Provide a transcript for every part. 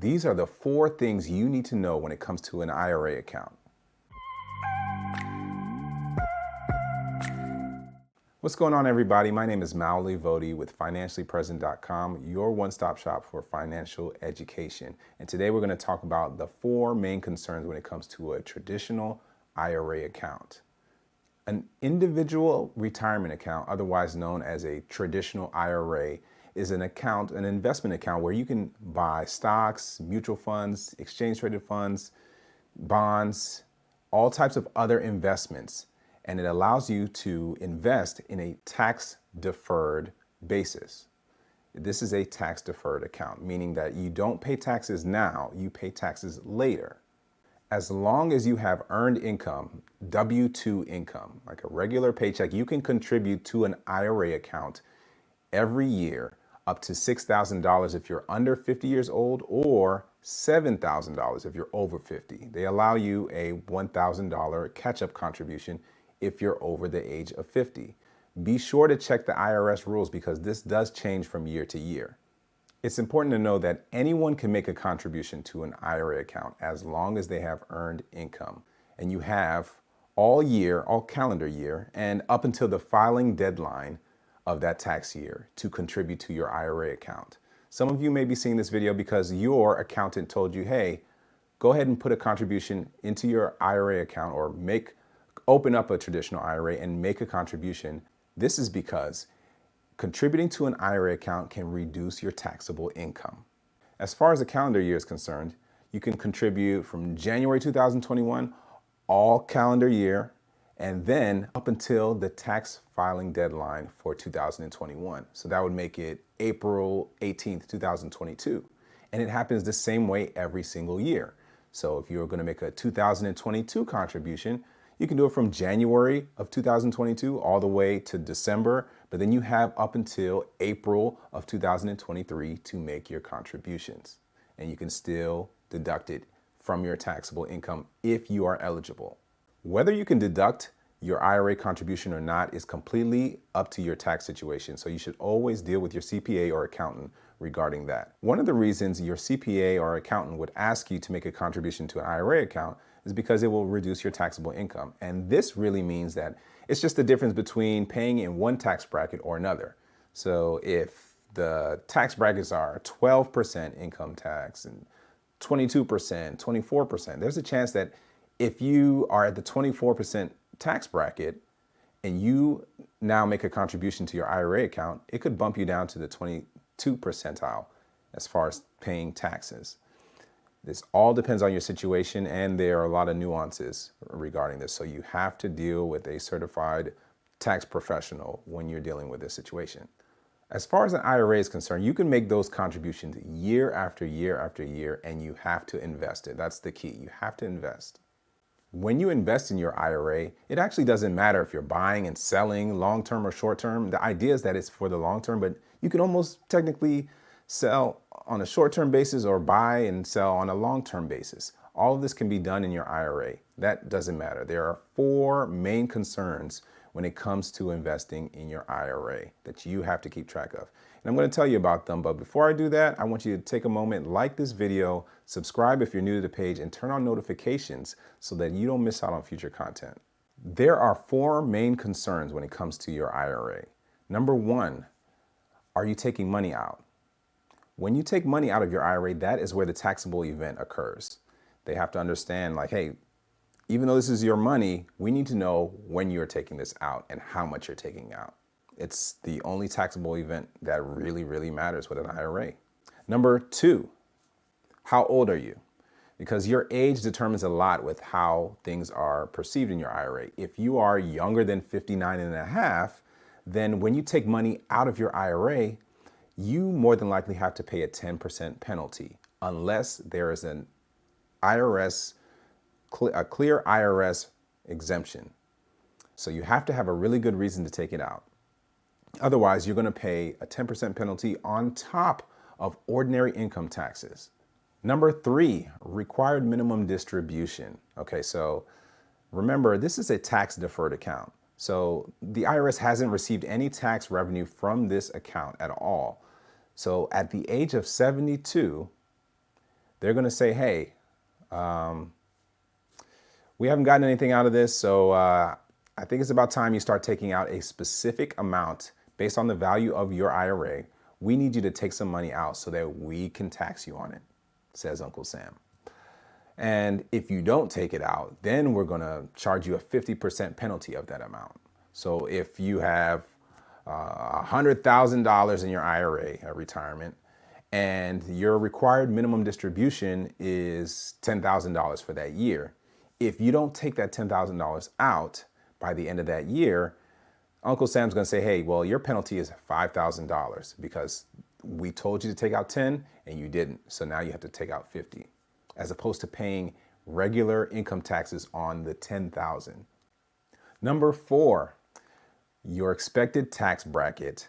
These are the 4 things you need to know when it comes to an IRA account. What's going on, everybody? My name is Maoli Voti with financiallypresent.com, your one-stop shop for financial education. And today we're going to talk about the 4 main concerns when it comes to a traditional IRA account. An individual retirement account, otherwise known as a traditional IRA, is an account, an investment account where you can buy stocks, mutual funds, exchange-traded funds, bonds, all types of other investments. And it allows you to invest in a tax-deferred basis. This is a tax-deferred account, meaning that you don't pay taxes now, you pay taxes later. As long as you have earned income, W-2 income, like a regular paycheck, you can contribute to an IRA account every year up to $6,000 if you're under 50 years old or $7,000 if you're over 50. They allow you a $1,000 catch-up contribution if you're over the age of 50. Be sure to check the IRS rules because this does change from year to year. It's important to know that anyone can make a contribution to an IRA account as long as they have earned income. And you have all year, all calendar year, and up until the filing deadline of that tax year to contribute to your IRA account. Some of you may be seeing this video because your accountant told you, hey, go ahead and put a contribution into your IRA account or open up a traditional IRA and make a contribution. This is because contributing to an IRA account can reduce your taxable income. As far as the calendar year is concerned, you can contribute from January 2021, all calendar year, and then up until the tax filing deadline for 2021. So that would make it April 18th, 2022. And it happens the same way every single year. So if you're going to make a 2022 contribution, you can do it from January of 2022 all the way to December, but then you have up until April of 2023 to make your contributions. And you can still deduct it from your taxable income if you are eligible. Whether you can deduct your IRA contribution or not is completely up to your tax situation, so you should always deal with your CPA or accountant regarding that. One of the reasons your CPA or accountant would ask you to make a contribution to an IRA account is because it will reduce your taxable income. And this really means that it's just the difference between paying in one tax bracket or another. So if the tax brackets are 12% income tax and 22%, 24%, there's a chance that if you are at the 24% tax bracket and you now make a contribution to your IRA account, it could bump you down to the 22 percentile as far as paying taxes. This all depends on your situation, and there are a lot of nuances regarding this. So you have to deal with a certified tax professional when you're dealing with this situation. As far as an IRA is concerned, you can make those contributions year after year after year, and you have to invest it. That's the key. You have to invest. When you invest in your IRA, it actually doesn't matter if you're buying and selling long-term or short-term. The idea is that it's for the long-term, but you can almost technically sell on a short-term basis or buy and sell on a long-term basis. All of this can be done in your IRA. That doesn't matter. There are 4 main concerns when it comes to investing in your IRA that you have to keep track of. And I'm going to tell you about them, but before I do that, I want you to take a moment, like this video, subscribe if you're new to the page, and turn on notifications so that you don't miss out on future content. There are 4 main concerns when it comes to your IRA. Number 1, are you taking money out? When you take money out of your IRA, that is where the taxable event occurs. They have to understand, like, hey, even though this is your money, we need to know when you're taking this out and how much you're taking out. It's the only taxable event that really, really matters with an IRA. Number 2, how old are you? Because your age determines a lot with how things are perceived in your IRA. If you are younger than 59 and a half, then when you take money out of your IRA, you more than likely have to pay a 10% penalty unless there is a clear IRS exemption. So you have to have a really good reason to take it out. Otherwise, you're going to pay a 10% penalty on top of ordinary income taxes. Number 3, required minimum distribution. Okay, so remember, this is a tax deferred account. So the IRS hasn't received any tax revenue from this account at all. So at the age of 72, they're going to say, hey, we haven't gotten anything out of this, so I think it's about time you start taking out a specific amount based on the value of your IRA. We need you to take some money out so that we can tax you on it, says Uncle Sam. And if you don't take it out, then we're going to charge you a 50% penalty of that amount. So if you have $100,000 in your IRA at retirement, and your required minimum distribution is $10,000 for that year, if you don't take that $10,000 out by the end of that year, Uncle Sam's going to say, hey, well, your penalty is $5,000 because we told you to take out 10 and you didn't. So now you have to take out 50, as opposed to paying regular income taxes on the 10,000. Number 4, your expected tax bracket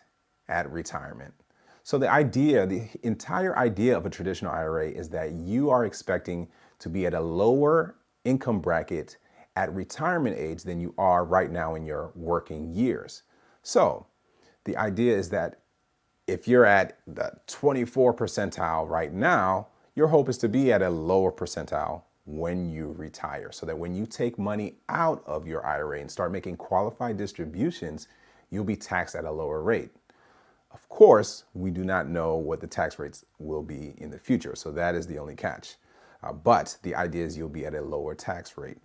at retirement. So the entire idea of a traditional IRA is that you are expecting to be at a lower income bracket at retirement age than you are right now in your working years. So the idea is that if you're at the 24th percentile right now, your hope is to be at a lower percentile when you retire, so that when you take money out of your IRA and start making qualified distributions, you'll be taxed at a lower rate. Of course, we do not know what the tax rates will be in the future, so that is the only catch. But the idea is you'll be at a lower tax rate.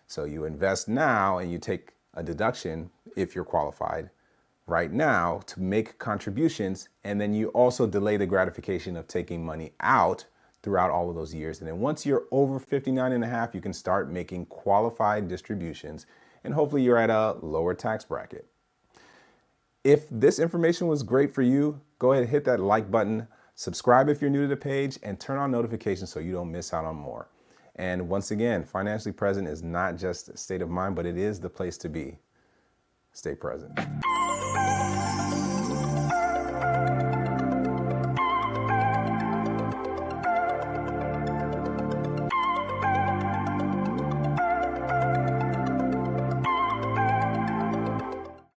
So you invest now and you take a deduction, if you're qualified, right now to make contributions, and then you also delay the gratification of taking money out throughout all of those years. And then once you're over 59 and a half, you can start making qualified distributions, and hopefully you're at a lower tax bracket. If this information was great for you, go ahead and hit that like button, subscribe if you're new to the page, and turn on notifications so you don't miss out on more. And once again, financially present is not just a state of mind, but it is the place to be. Stay present.